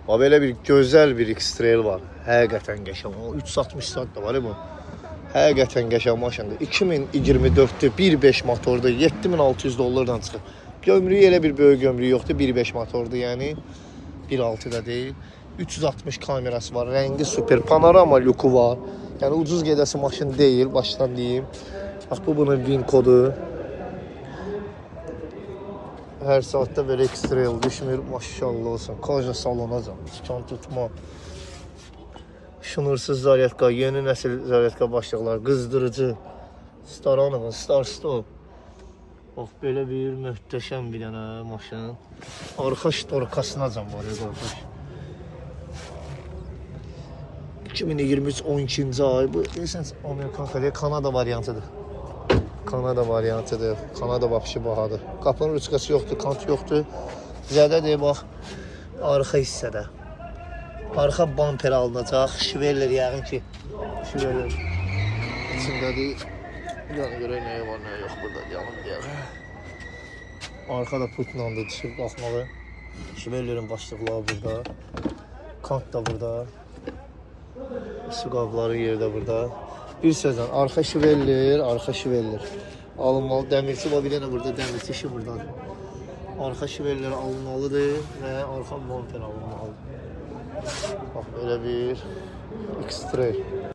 Ha, belə bir gözəl bir X-Trail var. Həqiqətən qəşəng. O 360 saat da var bu. Həqiqətən qəşəng maşındır. 2024-dür, 1.5 motordur, 7600 dollardan çıxır. Gömrüyü elə bir böyük gömrüyü yoxdur, 1.5 motordur, yəni 1.6 da deyil. 360 kamerası var, rəngi super, panorama luku var. Yəni ucuz gedəsi maşın deyil, başdan deyim. Bax, bu bunun VIN kodu. Hər saatda belə X-Trail düşmür, maşallah olsun. Koja salonacam, çıkan tutma. Şunursuz zaryatka, yeni nəsil zaryatka başlıqlar, qızdırıcı. Staranova, Star Stop. Bax, belə bir möhtəşəm bir dənə maşın. Arxa ştorkasınacam var ya, qardaş. 2023 12-ci ay. Bu, deyəsən, Amerikan xəliyə Kanada variantıdır. Kanada variantıdır. Kanada vapşı bahadır. Qapının rüçkası yoxdur, kant yoxdur. Zədədir, bax, arxa hissədə. Arxa bamper alınacaq. Şiveller yəqin ki, şiveller içindədir. Yəni görək nəyə var, nəyə yox burada, yanım deyək. Arkada putla da düşüb baxmalı. Şivellerin başlıqları burada. Kant da burada. Su qabları yerdə burada. Bir sözlə, arxa şiveller. Alınmalı, dəmirçi var, bir dənə burada dəmirçi işi buradadır. Arxa şiveller alınmalıdır və arxa bamper alınmalıdır. Bax, belə bir X-Trail.